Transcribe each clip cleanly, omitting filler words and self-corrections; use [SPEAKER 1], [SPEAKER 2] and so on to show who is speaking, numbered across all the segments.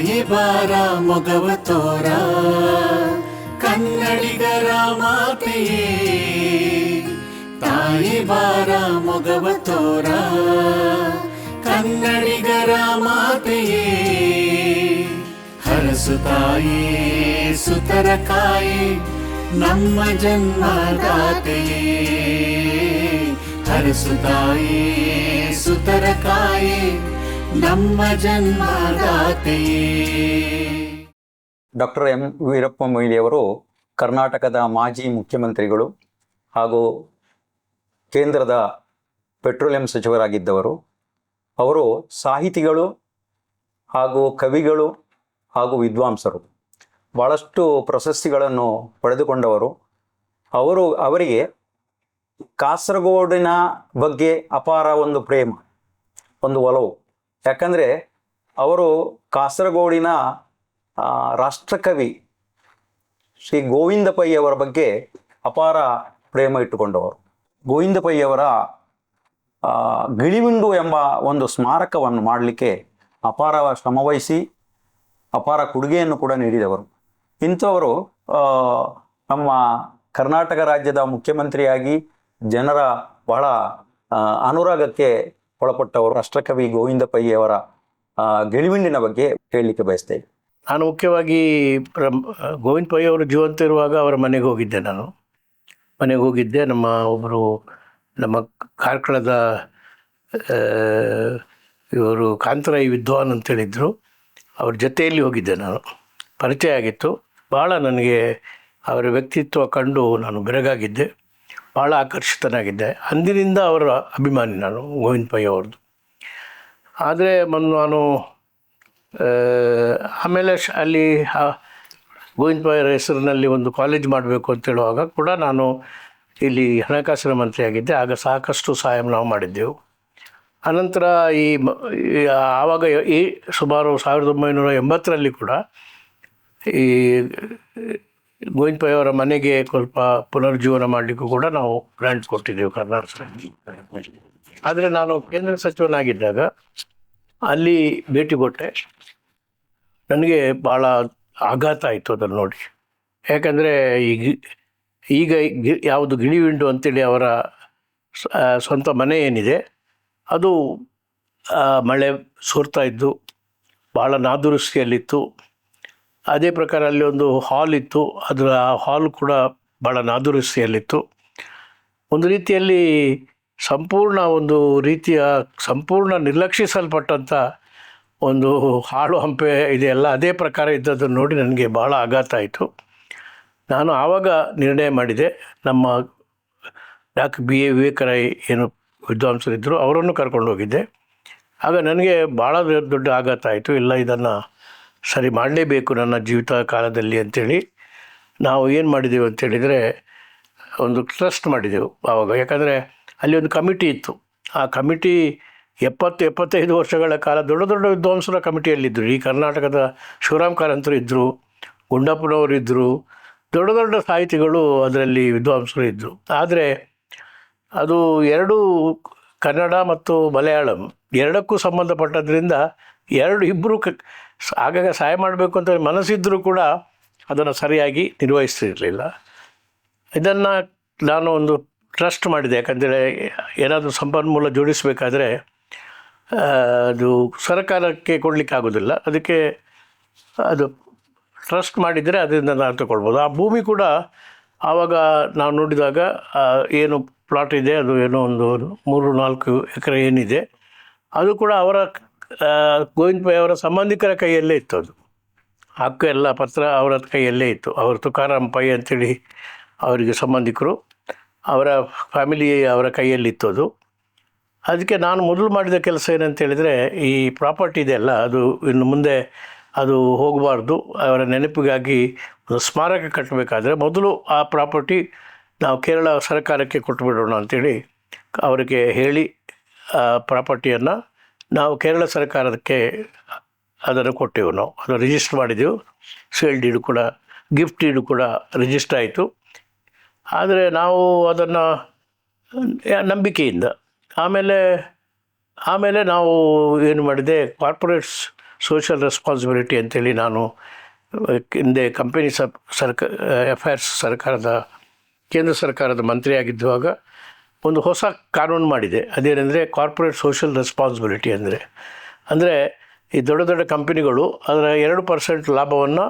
[SPEAKER 1] ತಾಯಿ ಬಾರ ಮೊಗವ ತೋರ ಕನ್ನಡಿಗರ ಮಾತೆಯೇ, ತಾಯಿ ಬಾರ ಮೊಗವ ತೋರ ಕನ್ನಡಿಗರ ಮಾತೆಯೇ. ಹರಸು ತಾಯಿ ಸುತರ ಕಾಯಿ ನಮ್ಮ ಜನ್ಮದಾತೆಯೇ, ಹರಸು ತಾಯಿ ಸುತರ ಕಾಯಿ ನಮ್ಮ ಜನ್ಮದಾತೆಯೇ.
[SPEAKER 2] ಡಾಕ್ಟರ್ ಎಂ ವೀರಪ್ಪ ಮೊಯ್ಲಿಯವರು ಕರ್ನಾಟಕದ ಮಾಜಿ ಮುಖ್ಯಮಂತ್ರಿಗಳು ಹಾಗೂ ಕೇಂದ್ರದ ಪೆಟ್ರೋಲಿಯಂ ಸಚಿವರಾಗಿದ್ದವರು. ಅವರು ಸಾಹಿತಿಗಳು ಹಾಗೂ ಕವಿಗಳು ಹಾಗೂ ವಿದ್ವಾಂಸರು, ಭಾಳಷ್ಟು ಪ್ರಶಸ್ತಿಗಳನ್ನು ಪಡೆದುಕೊಂಡವರು. ಅವರಿಗೆ ಕಾಸರಗೋಡಿನ ಬಗ್ಗೆ ಅಪಾರ ಒಂದು ಪ್ರೇಮ, ಒಂದು ಒಲವು. ಯಾಕಂದರೆ ಅವರು ಕಾಸರಗೋಡಿನ ರಾಷ್ಟ್ರಕವಿ ಶ್ರೀ ಗೋವಿಂದ ಪೈ ಅವರ ಬಗ್ಗೆ ಅಪಾರ ಪ್ರೇಮ ಇಟ್ಟುಕೊಂಡವರು. ಗೋವಿಂದ ಪೈ ಅವರ ಗಿಳಿವಿಂಡು ಎಂಬ ಒಂದು ಸ್ಮಾರಕವನ್ನು ಮಾಡಲಿಕ್ಕೆ ಅಪಾರ ಶ್ರಮವಹಿಸಿ ಅಪಾರ ಕೊಡುಗೆಯನ್ನು ಕೂಡ ನೀಡಿದವರು. ಇಂಥವರು ನಮ್ಮ ಕರ್ನಾಟಕ ರಾಜ್ಯದ ಮುಖ್ಯಮಂತ್ರಿಯಾಗಿ ಜನರ ಬಹಳ ಅನುರಾಗಕ್ಕೆ ಒಳಪಟ್ಟವರು. ರಾಷ್ಟ್ರಕವಿ ಗೋವಿಂದ ಪೈ ಅವರ ಗಿಳಿವಿಂಡಿನ ಬಗ್ಗೆ ಹೇಳಲಿಕ್ಕೆ ಬಯಸ್ತೇನೆ.
[SPEAKER 3] ನಾನು ಮುಖ್ಯವಾಗಿ ಗೋವಿಂದ ಪೈ ಅವರು ಜೀವಂತ ಇರುವಾಗ ಅವರ ಮನೆಗೆ ಹೋಗಿದ್ದೆ. ನಮ್ಮ ಕಾರ್ಕಳದ ಇವರು ಕಾಂತರಾಯಿ ವಿದ್ವಾನ್ ಅಂತೇಳಿದ್ರು, ಅವ್ರ ಜೊತೆಯಲ್ಲಿ ಹೋಗಿದ್ದೆ. ನಾನು ಪರಿಚಯ ಆಗಿತ್ತು. ಭಾಳ ನನಗೆ ಅವರ ವ್ಯಕ್ತಿತ್ವ ಕಂಡು ನಾನು ಬೆರಗಾಗಿದ್ದೆ, ಭಾಳ ಆಕರ್ಷಿತನಾಗಿದ್ದೆ. ಅಂದಿನಿಂದ ಅವರ ಅಭಿಮಾನಿ ನಾನು ಗೋವಿಂದ ಪೈ ಅವ್ರದ್ದು. ಆದರೆ ನಾನು ಆಮೇಲೆ ಅಲ್ಲಿ ಗೋವಿಂದ ಪೈ ಅವರ ಹೆಸರಿನಲ್ಲಿ ಒಂದು ಕಾಲೇಜ್ ಮಾಡಬೇಕು ಅಂತೇಳುವಾಗ ಕೂಡ ನಾನು ಇಲ್ಲಿ ಹಣಕಾಸಿನ ಮಂತ್ರಿಯಾಗಿದ್ದೆ. ಆಗ ಸಾಕಷ್ಟು ಸಹಾಯ ನಾವು ಮಾಡಿದ್ದೆವು. ಅನಂತರ ಆವಾಗ ಸುಮಾರು 1980ರಲ್ಲಿ ಕೂಡ ಈ ಗೋವಿಂದ ಪೈ ಅವರ ಮನೆಗೆ ಸ್ವಲ್ಪ ಪುನರ್ಜೀವನ ಮಾಡಲಿಕ್ಕೂ ಕೂಡ ನಾವು ಗ್ರಾಂಟ್ ಕೊಟ್ಟಿದ್ದೆವು ಕರ್ನಾಟಕದಲ್ಲಿ. ಆದರೆ ನಾನು ಕೇಂದ್ರ ಸಚಿವನಾಗಿದ್ದಾಗ ಅಲ್ಲಿ ಭೇಟಿ ಕೊಟ್ಟೆ. ನನಗೆ ಭಾಳ ಆಘಾತ ಆಯಿತು ಅದನ್ನು ನೋಡಿ. ಯಾಕಂದರೆ ಈಗ ಯಾವುದು ಗಿಳಿವಿಂಡು ಅಂತೇಳಿ ಅವರ ಸ್ವಂತ ಮನೆ ಏನಿದೆ ಅದು ಮಳೆ ಸೋರ್ತಾ ಇದ್ದು ಭಾಳ ನಾದುರಸ್ತಿಯಲ್ಲಿತ್ತು. ಅದೇ ಪ್ರಕಾರ ಅಲ್ಲಿ ಒಂದು ಹಾಲ್ ಇತ್ತು, ಅದರ ಹಾಲ್ ಕೂಡ ಭಾಳ ನಾದುರಸ್ತಿಯಲ್ಲಿತ್ತು. ಒಂದು ರೀತಿಯಲ್ಲಿ ಸಂಪೂರ್ಣ ನಿರ್ಲಕ್ಷಿಸಲ್ಪಟ್ಟಂಥ ಒಂದು ಹಾಳು ಹಂಪೆ ಇದೆಯಲ್ಲ, ಅದೇ ಪ್ರಕಾರ ಇದ್ದದನ್ನು ನೋಡಿ ನನಗೆ ಭಾಳ ಆಘಾತ ಆಯಿತು. ನಾನು ಆವಾಗ ನಿರ್ಣಯ ಮಾಡಿದೆ, ನಮ್ಮ ಡಾಕ್ಟರ್ BA ವಿವೇಕರಾಯ್ ಏನು ವಿದ್ವಾಂಸರಿದ್ದರು ಅವರನ್ನು ಕರ್ಕೊಂಡು ಹೋಗಿದ್ದೆ. ಆಗ ನನಗೆ ಭಾಳ ದೊಡ್ಡ ಆಘಾತ ಆಯಿತು. ಇಲ್ಲ, ಇದನ್ನು ಸರಿ ಮಾಡಲೇಬೇಕು ನನ್ನ ಜೀವಿತ ಕಾಲದಲ್ಲಿ ಅಂಥೇಳಿ ನಾವು ಏನು ಮಾಡಿದೆವು ಅಂತೇಳಿದರೆ ಒಂದು ಟ್ರಸ್ಟ್ ಮಾಡಿದೆವು ಆವಾಗ. ಯಾಕಂದರೆ ಅಲ್ಲಿ ಒಂದು ಕಮಿಟಿ ಇತ್ತು. ಆ ಕಮಿಟಿ 70-75 ವರ್ಷಗಳ ಕಾಲ ದೊಡ್ಡ ದೊಡ್ಡ ವಿದ್ವಾಂಸರ ಕಮಿಟಿಯಲ್ಲಿದ್ದರು. ಈ ಕರ್ನಾಟಕದ ಶಿವರಾಮ್ ಕಾರಂತರು ಇದ್ದರು, ಗುಂಡಪ್ಪನವರು ಇದ್ದರು, ದೊಡ್ಡ ದೊಡ್ಡ ಸಾಹಿತಿಗಳು ಅದರಲ್ಲಿ ವಿದ್ವಾಂಸರು ಇದ್ದರು. ಆದರೆ ಅದು ಎರಡೂ ಕನ್ನಡ ಮತ್ತು ಮಲಯಾಳಂ ಎರಡಕ್ಕೂ ಸಂಬಂಧಪಟ್ಟದ್ರಿಂದ ಇಬ್ಬರು ಆಗಾಗ ಸಹಾಯ ಮಾಡಬೇಕು ಅಂತ ಮನಸ್ಸಿದ್ದರೂ ಕೂಡ ಅದನ್ನು ಸರಿಯಾಗಿ ನಿರ್ವಹಿಸ್ತಿರಲಿಲ್ಲ. ಇದನ್ನು ನಾನು ಒಂದು ಟ್ರಸ್ಟ್ ಮಾಡಿದೆ. ಯಾಕಂದರೆ ಏನಾದರೂ ಸಂಪನ್ಮೂಲ ಜೋಡಿಸಬೇಕಾದ್ರೆ ಅದು ಸರ್ಕಾರಕ್ಕೆ ಕೊಡಲಿಕ್ಕಾಗೋದಿಲ್ಲ. ಅದಕ್ಕೆ ಅದು ಟ್ರಸ್ಟ್ ಮಾಡಿದರೆ ಅದರಿಂದ ನಾವು ತಗೊಳ್ಬೋದು. ಆ ಭೂಮಿ ಕೂಡ ಆವಾಗ ನಾವು ನೋಡಿದಾಗ ಏನು ಪ್ಲಾಟ್ ಇದೆ, ಅದು ಏನೋ ಒಂದು 3-4 ಎಕರೆ ಏನಿದೆ, ಅದು ಕೂಡ ಅವರ ಗೋವಿಂದ ಪೈ ಅವರ ಸಂಬಂಧಿಕರ ಕೈಯಲ್ಲೇ ಇತ್ತು. ಅದು ಹಕ್ಕು ಎಲ್ಲ ಪತ್ರ ಅವರ ಕೈಯಲ್ಲೇ ಇತ್ತು. ಅವರು ತುಕಾರಾಮ್ ಪೈ ಅಂಥೇಳಿ ಅವರಿಗೆ ಸಂಬಂಧಿಕರು, ಅವರ ಫ್ಯಾಮಿಲಿ ಅವರ ಕೈಯಲ್ಲಿತ್ತು ಅದು. ಅದಕ್ಕೆ ನಾನು ಮೊದಲು ಮಾಡಿದ ಕೆಲಸ ಏನಂತೇಳಿದರೆ, ಈ ಪ್ರಾಪರ್ಟಿ ಇದೆಯಲ್ಲ ಅದು ಇನ್ನು ಮುಂದೆ ಅದು ಹೋಗಬಾರ್ದು, ಅವರ ನೆನಪಿಗಾಗಿ ಒಂದು ಸ್ಮಾರಕ ಕಟ್ಟಬೇಕಾದ್ರೆ ಮೊದಲು ಆ ಪ್ರಾಪರ್ಟಿ ನಾವು ಕೇರಳ ಸರ್ಕಾರಕ್ಕೆ ಕೊಟ್ಟುಬಿಡೋಣ ಅಂಥೇಳಿ ಅವರಿಗೆ ಹೇಳಿ ಆ ಪ್ರಾಪರ್ಟಿಯನ್ನು ನಾವು ಕೇರಳ ಸರ್ಕಾರಕ್ಕೆ ಅದನ್ನು ಕೊಟ್ಟೆವು. ನಾವು ಅದನ್ನು ರಿಜಿಸ್ಟರ್ ಮಾಡಿದೆವು. ಸೇಲ್ ಡೀಡು ಕೂಡ, ಗಿಫ್ಟ್ ಡೀಡು ಕೂಡ ರಿಜಿಸ್ಟರ್ ಆಯಿತು. ಆದರೆ ನಾವು ಅದನ್ನು ನಂಬಿಕೆಯಿಂದ ಆಮೇಲೆ ನಾವು ಏನು ಮಾಡಿದೆ, ಕಾರ್ಪೊರೇಟ್ಸ್ ಸೋಷಿಯಲ್ ರೆಸ್ಪಾನ್ಸಿಬಿಲಿಟಿ ಅಂತೇಳಿ ನಾನು ಹಿಂದೆ ಕಂಪನಿ ಅಫೇರ್ಸ್ ಕೇಂದ್ರ ಸರ್ಕಾರದ ಮಂತ್ರಿಯಾಗಿದ್ದಾಗ ಒಂದು ಹೊಸ ಕಾನೂನು ಮಾಡಿದೆ. ಅದೇನೆಂದರೆ ಕಾರ್ಪೊರೇಟ್ ಸೋಷಿಯಲ್ ರೆಸ್ಪಾನ್ಸಿಬಿಲಿಟಿ ಅಂದರೆ ಈ ದೊಡ್ಡ ದೊಡ್ಡ ಕಂಪನಿಗಳು ಅದರ 2% ಲಾಭವನ್ನು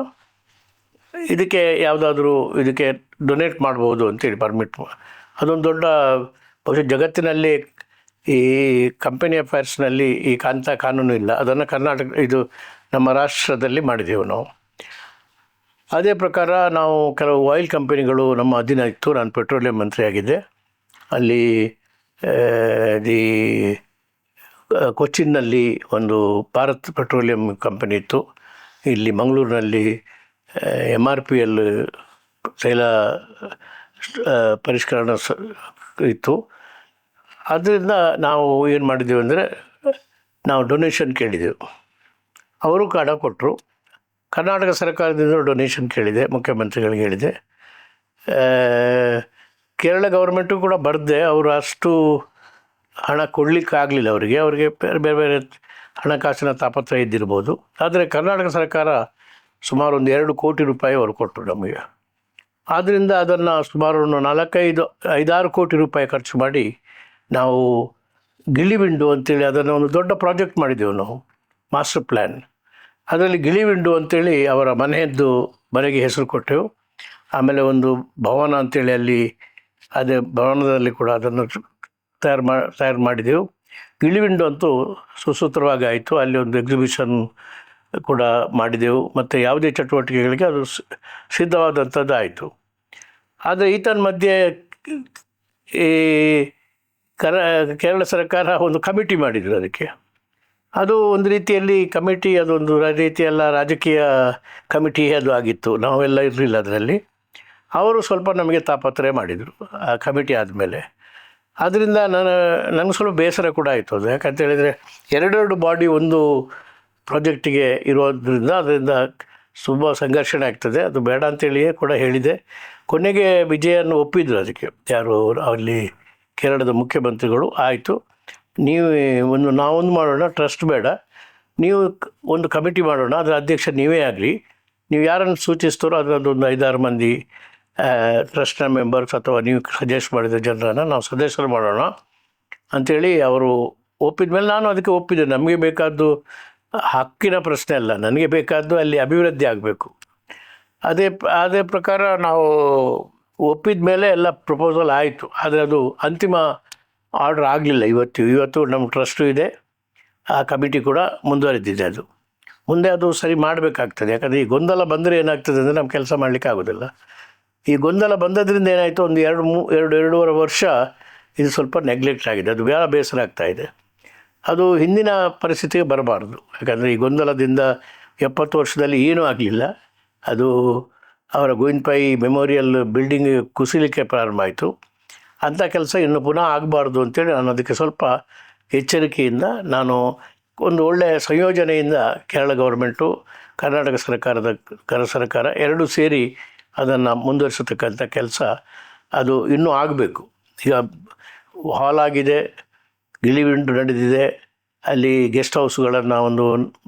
[SPEAKER 3] ಇದಕ್ಕೆ ಯಾವುದಾದ್ರೂ ಇದಕ್ಕೆ ಡೊನೇಟ್ ಮಾಡ್ಬೋದು ಅಂತೇಳಿ ಪರ್ಮಿಟ್. ಅದೊಂದು ದೊಡ್ಡ ಬಹುಶಃ ಜಗತ್ತಿನಲ್ಲಿ ಈ ಕಂಪನಿ ಅಫೇರ್ಸ್ನಲ್ಲಿ ಈ ಕಾನೂನು ಇಲ್ಲ. ಅದನ್ನು ಇದು ನಮ್ಮ ರಾಷ್ಟ್ರದಲ್ಲಿ ಮಾಡಿದೆವು ನಾವು. ಅದೇ ಪ್ರಕಾರ ನಾವು ಕೆಲವು ಆಯಿಲ್ ಕಂಪನಿಗಳು ನಮ್ಮ ಅಧೀನ ಇತ್ತು. ನಾನು ಪೆಟ್ರೋಲಿಯಂ ಮಂತ್ರಿಯಾಗಿದ್ದೆ. ಅಲ್ಲಿ ಕೊಚ್ಚಿನ್ನಲ್ಲಿ ಒಂದು ಭಾರತ್ ಪೆಟ್ರೋಲಿಯಂ ಕಂಪನಿ ಇತ್ತು. ಇಲ್ಲಿ ಮಂಗಳೂರಿನಲ್ಲಿ MRPL ತೈಲ ಪರಿಷ್ಕರಣ ಇತ್ತು. ಆದ್ದರಿಂದ ನಾವು ಏನು ಮಾಡಿದ್ದೆವು ಅಂದರೆ ನಾವು ಡೊನೇಷನ್ ಕೇಳಿದೆವು. ಅವರು ಹಣ ಕೊಟ್ಟರು. ಕರ್ನಾಟಕ ಸರ್ಕಾರದಿಂದ ಡೊನೇಷನ್ ಕೇಳಿದೆ, ಮುಖ್ಯಮಂತ್ರಿಗಳಿಗೆ ಹೇಳಿದೆ. ಕೇರಳ ಗೌರ್ಮೆಂಟು ಕೂಡ ಬರದೆ ಅವರು ಅಷ್ಟು ಹಣ ಕೊಡಲಿಕ್ಕಾಗಲಿಲ್ಲ ಅವರಿಗೆ ಬೇರೆ ಬೇರೆ ಹಣಕಾಸಿನ ತಾಪತ್ರಯ ಇದ್ದಿರ್ಬೋದು. ಆದರೆ ಕರ್ನಾಟಕ ಸರ್ಕಾರ ಸುಮಾರು ಒಂದು 2 ಕೋಟಿ ರೂಪಾಯಿ ಅವರು ಕೊಟ್ಟರು ನಮಗೆ. ಆದ್ದರಿಂದ ಅದನ್ನು ಸುಮಾರು 5-6 ಕೋಟಿ ರೂಪಾಯಿ ಖರ್ಚು ಮಾಡಿ ನಾವು ಗಿಳಿವಿಂಡು ಅಂತೇಳಿ ಅದನ್ನು ಒಂದು ದೊಡ್ಡ ಪ್ರಾಜೆಕ್ಟ್ ಮಾಡಿದ್ದೆವು ನಾವು, ಮಾಸ್ಟರ್ ಪ್ಲ್ಯಾನ್. ಅದರಲ್ಲಿ ಗಿಳಿವಿಂಡು ಅಂತೇಳಿ ಅವರ ಮನೆಗೆ ಹೆಸರು ಕೊಟ್ಟೆವು. ಆಮೇಲೆ ಒಂದು ಭವನ ಅಂತೇಳಿ ಅಲ್ಲಿ ಅದೇ ಭವನದಲ್ಲಿ ಕೂಡ ಅದನ್ನು ತಯಾರು ಮಾಡಿದೆವು. ಗಿಳಿವಿಂಡು ಅಂತೂ ಸುಸೂತ್ರವಾಗಿ ಆಯಿತು. ಅಲ್ಲಿ ಒಂದು ಎಕ್ಸಿಬಿಷನ್ ಕೂಡ ಮಾಡಿದೆವು ಮತ್ತು ಯಾವುದೇ ಚಟುವಟಿಕೆಗಳಿಗೆ ಅದು ಸಿದ್ಧವಾದಂಥದ್ದು ಆಯಿತು. ಆದರೆ ಈತನ ಮಧ್ಯೆ ಈ ಕೇರಳ ಸರ್ಕಾರ ಒಂದು ಕಮಿಟಿ ಮಾಡಿದರು ಅದಕ್ಕೆ. ಅದು ಒಂದು ರೀತಿಯಲ್ಲಿ ಕಮಿಟಿ, ಅದೊಂದು ರೀತಿಯೆಲ್ಲ ರಾಜಕೀಯ ಕಮಿಟಿ ಅದು ಆಗಿತ್ತು. ನಾವೆಲ್ಲ ಇರಲಿಲ್ಲ ಅದರಲ್ಲಿ. ಅವರು ಸ್ವಲ್ಪ ನಮಗೆ ತಾಪತ್ರಯ ಮಾಡಿದರು ಆ ಕಮಿಟಿ ಆದಮೇಲೆ. ಆದ್ದರಿಂದ ನನಗೆ ಸ್ವಲ್ಪ ಬೇಸರ ಕೂಡ ಆಯಿತು ಅದು. ಯಾಕಂತೇಳಿದರೆ 2 ಬಾಡಿ ಒಂದು ಪ್ರಾಜೆಕ್ಟಿಗೆ ಇರೋದ್ರಿಂದ ಅದರಿಂದ ತುಂಬ ಸಂಘರ್ಷಣೆ ಆಗ್ತದೆ. ಅದು ಬೇಡ ಅಂತೇಳಿಯೇ ಕೂಡ ಹೇಳಿದೆ. ಕೊನೆಗೆ ವಿಜಯನ್ನು ಒಪ್ಪಿದ್ರು ಅದಕ್ಕೆ, ಯಾರು ಅಲ್ಲಿ ಕೇರಳದ ಮುಖ್ಯಮಂತ್ರಿಗಳು. ಆಯಿತು, ನಾವೊಂದು ಮಾಡೋಣ, ಟ್ರಸ್ಟ್ ಬೇಡ, ನೀವು ಒಂದು ಕಮಿಟಿ ಮಾಡೋಣ, ಅದರ ಅಧ್ಯಕ್ಷ ನೀವೇ ಆಗಲಿ, ನೀವು ಯಾರನ್ನು ಸೂಚಿಸ್ತಾರೋ ಅದರದ್ದೊಂದು 5-6 ಮಂದಿ ಟ್ರಸ್ಟ್ನ ಮೆಂಬರ್ಸ್ ಅಥವಾ ನೀವು ಸಜೆಸ್ಟ್ ಮಾಡಿದ ಜನರನ್ನು ನಾವು ಸದಸ್ಯರು ಮಾಡೋಣ ಅಂಥೇಳಿ ಅವರು ಒಪ್ಪಿದ ಮೇಲೆ ನಾನು ಅದಕ್ಕೆ ಒಪ್ಪಿದೆ. ನಮಗೆ ಬೇಕಾದ್ದು ಹಕ್ಕಿನ ಪ್ರಶ್ನೆ ಅಲ್ಲ, ನನಗೆ ಬೇಕಾದ್ದು ಅಲ್ಲಿ ಅಭಿವೃದ್ಧಿ ಆಗಬೇಕು. ಅದೇ ಪ್ರಕಾರ ನಾವು ಒಪ್ಪಿದ ಮೇಲೆ ಎಲ್ಲ ಪ್ರಪೋಸಲ್ ಆಯಿತು. ಆದರೆ ಅದು ಅಂತಿಮ ಆರ್ಡ್ರ್ ಆಗಲಿಲ್ಲ. ಇವತ್ತು ನಮ್ಮ ಟ್ರಸ್ಟು ಇದೆ, ಆ ಕಮಿಟಿ ಕೂಡ ಮುಂದುವರೆದಿದೆ. ಮುಂದೆ ಅದು ಸರಿ ಮಾಡಬೇಕಾಗ್ತದೆ. ಯಾಕಂದರೆ ಈ ಗೊಂದಲ ಬಂದರೆ ಏನಾಗ್ತದೆ ಅಂದರೆ ನಮ್ಮ ಕೆಲಸ ಮಾಡಲಿಕ್ಕೆ ಆಗೋದಿಲ್ಲ. ಈ ಗೊಂದಲ ಬಂದದ್ರಿಂದ ಏನಾಯಿತು, ಒಂದು 2-2.5 ವರ್ಷ ಇದು ಸ್ವಲ್ಪ ನೆಗ್ಲೆಕ್ಟ್ ಆಗಿದೆ. ಅದು ಬೇರೆ ಬೇಸರ ಆಗ್ತಾಯಿದೆ. ಅದು ಹಿಂದಿನ ಪರಿಸ್ಥಿತಿಗೆ ಬರಬಾರ್ದು. ಯಾಕಂದರೆ ಈ ಗೊಂದಲದಿಂದ 70 ವರ್ಷದಲ್ಲಿ ಏನೂ ಆಗಲಿಲ್ಲ. ಅದು ಅವರ ಗೋವಿಂದ ಪೈ ಮೆಮೋರಿಯಲ್ ಬಿಲ್ಡಿಂಗ್ ಕುಸಿಲಿಕ್ಕೆ ಪ್ರಾರಂಭ ಆಯಿತು. ಅಂಥ ಕೆಲಸ ಇನ್ನು ಪುನಃ ಆಗಬಾರ್ದು ಅಂತೇಳಿ ನಾನು ಅದಕ್ಕೆ ಸ್ವಲ್ಪ ಎಚ್ಚರಿಕೆಯಿಂದ, ನಾನು ಒಂದು ಒಳ್ಳೆಯ ಸಂಯೋಜನೆಯಿಂದ ಕೇರಳ ಗೌರ್ಮೆಂಟು, ಕರ್ನಾಟಕ ಸರ್ಕಾರ 2 ಸೇರಿ ಅದನ್ನು ಮುಂದುವರಿಸತಕ್ಕಂಥ ಕೆಲಸ ಅದು ಇನ್ನೂ ಆಗಬೇಕು. ಈಗ ಹಾಲ್ ಆಗಿದೆ, ಗಿಳಿವಿಂಡು ನಡೆದಿದೆ, ಅಲ್ಲಿ ಗೆಸ್ಟ್ ಹೌಸ್ಗಳನ್ನು ಒಂದು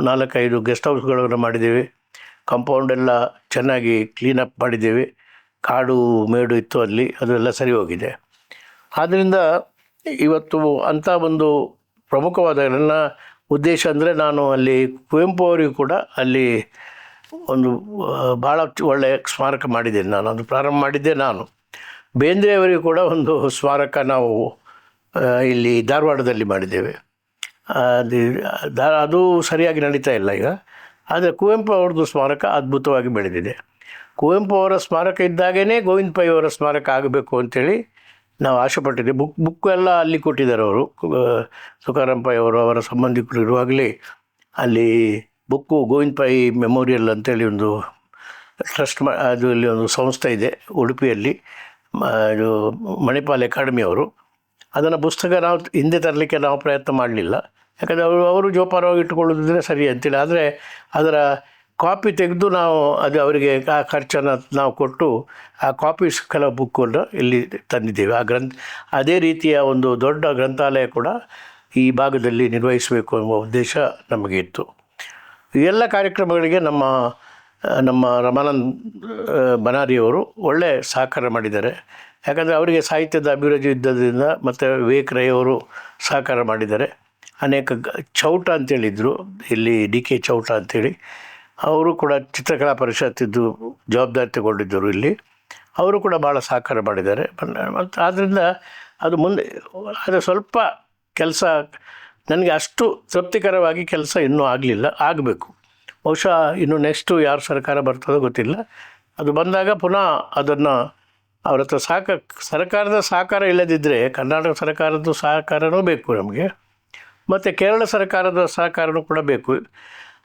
[SPEAKER 3] 4-5 ಗೆಸ್ಟ್ ಹೌಸ್ಗಳನ್ನು ಮಾಡಿದ್ದೇವೆ. ಕಾಂಪೌಂಡ್ ಎಲ್ಲ ಚೆನ್ನಾಗಿ ಕ್ಲೀನಪ್ ಮಾಡಿದ್ದೇವೆ. ಕಾಡು ಮೇಡು ಇತ್ತು ಅಲ್ಲಿ, ಅದೆಲ್ಲ ಸರಿ ಹೋಗಿದೆ. ಆದ್ದರಿಂದ ಇವತ್ತು ಅಂಥ ಒಂದು ಪ್ರಮುಖವಾದ ನನ್ನ ಉದ್ದೇಶ ಅಂದರೆ, ನಾನು ಅಲ್ಲಿ ಕುವೆಂಪು ಅವರಿಗೂ ಕೂಡ ಅಲ್ಲಿ ಒಂದು ಭಾಳ ಒಳ್ಳೆಯ ಸ್ಮಾರಕ ಮಾಡಿದ್ದೇನೆ. ನಾನು ಅದು ಪ್ರಾರಂಭ ಮಾಡಿದ್ದೆ ನಾನು. ಬೇಂದ್ರೆಯವರಿಗೂ ಕೂಡ ಒಂದು ಸ್ಮಾರಕ ನಾವು ಇಲ್ಲಿ ಧಾರವಾಡದಲ್ಲಿ ಮಾಡಿದ್ದೇವೆ. ಅದು ಸರಿಯಾಗಿ ನಡೀತಾ ಇಲ್ಲ ಈಗ. ಆದರೆ ಕುವೆಂಪು ಅವ್ರದ್ದು ಸ್ಮಾರಕ ಅದ್ಭುತವಾಗಿ ಬೆಳೆದಿದೆ. ಕುವೆಂಪು ಅವರ ಸ್ಮಾರಕ ಇದ್ದಾಗೇ ಗೋವಿಂದ ಪೈ ಅವರ ಸ್ಮಾರಕ ಆಗಬೇಕು ಅಂಥೇಳಿ ನಾವು ಆಶೆಪಟ್ಟಿದ್ದೆ. ಬುಕ್ಕು ಎಲ್ಲ ಅಲ್ಲಿ ಕೊಟ್ಟಿದ್ದಾರೆ ಅವರು. ತುಕಾರಾಮ್ ಪೈ ಅವರು ಅವರ ಸಂಬಂಧಿಕರು ಇರುವಾಗಲೇ ಅಲ್ಲಿ ಬುಕ್ಕು ಗೋವಿಂದ ಪೈ ಮೆಮೋರಿಯಲ್ ಅಂತೇಳಿ ಒಂದು ಟ್ರಸ್ಟ್ ಅದು ಇಲ್ಲಿ ಒಂದು ಸಂಸ್ಥೆ ಇದೆ ಉಡುಪಿಯಲ್ಲಿ, ಇದು ಮಣಿಪಾಲ್ ಅಕಾಡೆಮಿ ಅವರು. ಅದನ್ನು ಪುಸ್ತಕ ನಾವು ಹಿಂದೆ ತರಲಿಕ್ಕೆ ನಾವು ಪ್ರಯತ್ನ ಮಾಡಲಿಲ್ಲ. ಯಾಕಂದರೆ ಅವರು ಜೋಪಾನವಾಗಿ ಇಟ್ಟುಕೊಳ್ಳೋದಿದ್ರೆ ಸರಿ ಅಂತೇಳಿ. ಆದರೆ ಅದರ ಕಾಪಿ ತೆಗೆದು ನಾವು ಅವರಿಗೆ ಆ ಖರ್ಚನ್ನು ನಾವು ಕೊಟ್ಟು ಆ ಕಾಪೀಸ್ ಕೆಲವು ಬುಕ್ಕನ್ನು ಇಲ್ಲಿ ತಂದಿದ್ದೇವೆ. ಅದೇ ರೀತಿಯ ಒಂದು ದೊಡ್ಡ ಗ್ರಂಥಾಲಯ ಕೂಡ ಈ ಭಾಗದಲ್ಲಿ ನಿರ್ವಹಿಸಬೇಕು ಎಂಬ ಉದ್ದೇಶ ನಮಗೆ ಇತ್ತು. ಈ ಎಲ್ಲ ಕಾರ್ಯಕ್ರಮಗಳಿಗೆ ನಮ್ಮ ರಮಾನಂದ್ ಬನಾರಿಯವರು ಒಳ್ಳೆ ಸಹಕಾರ ಮಾಡಿದ್ದಾರೆ. ಯಾಕಂದರೆ ಅವರಿಗೆ ಸಾಹಿತ್ಯದ ಅಭಿರುಚಿ ಇದ್ದದ್ರಿಂದ, ಮತ್ತು ವಿವೇಕ್ ರೈ ಅವರು ಸಹಕಾರ ಮಾಡಿದ್ದಾರೆ. ಅನೇಕ ಚೌಟ ಅಂತೇಳಿದರು ಇಲ್ಲಿ, DK ಚೌಟ ಅಂಥೇಳಿ, ಅವರು ಕೂಡ ಚಿತ್ರಕಲಾ ಪರಿಷತ್ತಿದ್ದು ಜವಾಬ್ದಾರಿ ತಗೊಂಡಿದ್ದರು ಇಲ್ಲಿ. ಅವರು ಕೂಡ ಭಾಳ ಸಹಕಾರ ಮಾಡಿದ್ದಾರೆ. ಮತ್ತು ಆದ್ದರಿಂದ ಅದು ಮುಂದೆ ಅದು ಸ್ವಲ್ಪ ಕೆಲಸ ನನಗೆ ಅಷ್ಟು ತೃಪ್ತಿಕರವಾಗಿ ಕೆಲಸ ಇನ್ನೂ ಆಗಲಿಲ್ಲ, ಆಗಬೇಕು. ಬಹುಶಃ ಇನ್ನು ನೆಕ್ಸ್ಟು ಯಾರು ಸರ್ಕಾರ ಬರ್ತದೋ ಗೊತ್ತಿಲ್ಲ. ಅದು ಬಂದಾಗ ಪುನಃ ಅದನ್ನು ಅವ್ರ ಹತ್ರ ಸರ್ಕಾರದ ಸಹಕಾರ ಇಲ್ಲದಿದ್ದರೆ ಕರ್ನಾಟಕ ಸರ್ಕಾರದ ಸಹಕಾರನೂ ಬೇಕು ನಮಗೆ, ಮತ್ತು ಕೇರಳ ಸರ್ಕಾರದ ಸಹಕಾರನೂ ಕೂಡ ಬೇಕು.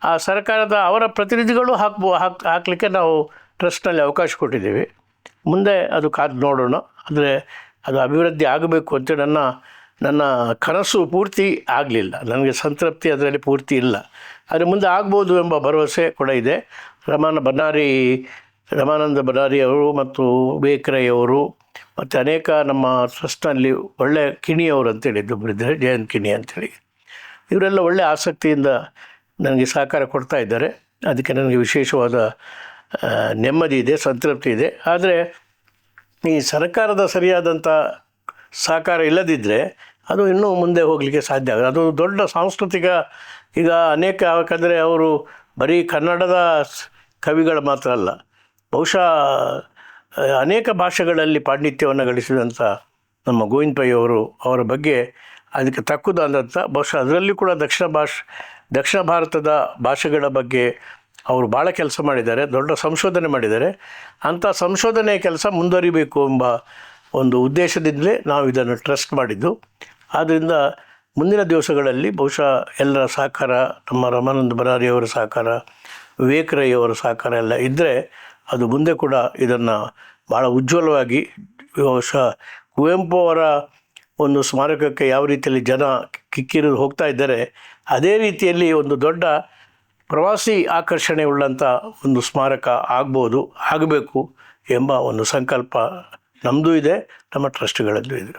[SPEAKER 3] ಆ ಸರ್ಕಾರದ ಅವರ ಪ್ರತಿನಿಧಿಗಳು ಹಾಕಲಿಕ್ಕೆ ನಾವು ಟ್ರಸ್ಟ್ನಲ್ಲಿ ಅವಕಾಶ ಕೊಟ್ಟಿದ್ದೀವಿ. ಮುಂದೆ ಅದು ಕಾದು ನೋಡೋಣ. ಆದರೆ ಅದು ಅಭಿವೃದ್ಧಿ ಆಗಬೇಕು ಅಂತ ನನ್ನ ಕನಸು ಪೂರ್ತಿ ಆಗಲಿಲ್ಲ, ನನಗೆ ಸಂತೃಪ್ತಿ ಅದರಲ್ಲಿ ಪೂರ್ತಿ ಇಲ್ಲ. ಆದರೆ ಮುಂದೆ ಆಗ್ಬೋದು ಎಂಬ ಭರವಸೆ ಕೂಡ ಇದೆ. ರಮಾನಂದ ಬನಾರಿ ಅವರು ಮತ್ತು ವಿವೇಕ್ ರೈ ಅವರು ಮತ್ತು ಅನೇಕ ನಮ್ಮ ಟ್ರಸ್ಟ್ನಲ್ಲಿ ಒಳ್ಳೆಯ ಕಿಣಿಯವರು ಅಂತೇಳಿದ್ದು ಒಬ್ಬರಿದ್ದಾರೆ, ಜಯಂತ್ ಕಿಣಿ ಅಂಥೇಳಿ. ಇವರೆಲ್ಲ ಒಳ್ಳೆಯ ಆಸಕ್ತಿಯಿಂದ ನನಗೆ ಸಹಕಾರ ಕೊಡ್ತಾ ಇದ್ದಾರೆ. ಅದಕ್ಕೆ ನನಗೆ ವಿಶೇಷವಾದ ನೆಮ್ಮದಿ ಇದೆ, ಸಂತೃಪ್ತಿ ಇದೆ. ಆದರೆ ಈ ಸರ್ಕಾರದ ಸರಿಯಾದಂಥ ಸಹಕಾರ ಇಲ್ಲದಿದ್ದರೆ ಅದು ಇನ್ನೂ ಮುಂದೆ ಹೋಗಲಿಕ್ಕೆ ಸಾಧ್ಯ ಆಗುತ್ತೆ. ಅದು ದೊಡ್ಡ ಸಾಂಸ್ಕೃತಿಕ, ಈಗ ಅನೇಕ, ಯಾಕಂದರೆ ಅವರು ಬರೀ ಕನ್ನಡದ ಕವಿಗಳು ಮಾತ್ರ ಅಲ್ಲ, ಬಹುಶಃ ಅನೇಕ ಭಾಷೆಗಳಲ್ಲಿ ಪಾಂಡಿತ್ಯವನ್ನು ಗಳಿಸಿದಂಥ ನಮ್ಮ ಗೋವಿಂದ ಪೈ ಅವರ ಬಗ್ಗೆ ಅದಕ್ಕೆ ತಕ್ಕುದಾದಂಥ, ಬಹುಶಃ ಅದರಲ್ಲಿ ಕೂಡ ದಕ್ಷಿಣ ಭಾರತದ ಭಾಷೆಗಳ ಬಗ್ಗೆ ಅವರು ಭಾಳ ಕೆಲಸ ಮಾಡಿದ್ದಾರೆ, ದೊಡ್ಡ ಸಂಶೋಧನೆ ಮಾಡಿದ್ದಾರೆ. ಅಂಥ ಸಂಶೋಧನೆ ಕೆಲಸ ಮುಂದುವರಿಬೇಕು ಎಂಬ ಒಂದು ಉದ್ದೇಶದಿಂದಲೇ ನಾವು ಇದನ್ನು ಟ್ರಸ್ಟ್ ಮಾಡಿದ್ದು. ಆದ್ದರಿಂದ ಮುಂದಿನ ದಿವಸಗಳಲ್ಲಿ ಬಹುಶಃ ಎಲ್ಲರ ಸಹಕಾರ, ನಮ್ಮ ರಮಾನಂದ ಬನಾರಿಯವರ ಸಹಕಾರ, ವಿವೇಕ್ ರೈ ಅವರ ಸಹಕಾರ ಎಲ್ಲ ಇದ್ದರೆ ಅದು ಮುಂದೆ ಕೂಡ ಇದನ್ನು ಭಾಳ ಉಜ್ವಲವಾಗಿ, ಬಹುಶಃ ಕುವೆಂಪು ಅವರ ಒಂದು ಸ್ಮಾರಕಕ್ಕೆ ಯಾವ ರೀತಿಯಲ್ಲಿ ಜನ ಕಿಕ್ಕಿರಿದು ಹೋಗ್ತಾ ಇದ್ದಾರೆ, ಅದೇ ರೀತಿಯಲ್ಲಿ ಒಂದು ದೊಡ್ಡ ಪ್ರವಾಸಿ ಆಕರ್ಷಣೆ ಉಳ್ಳಂಥ ಒಂದು ಸ್ಮಾರಕ ಆಗಬೇಕು ಎಂಬ ಒಂದು ಸಂಕಲ್ಪ ನಮ್ಮದು ಇದೆ, ನಮ್ಮ ಟ್ರಸ್ಟ್ಗಳಲ್ಲೂ ಇದೆ.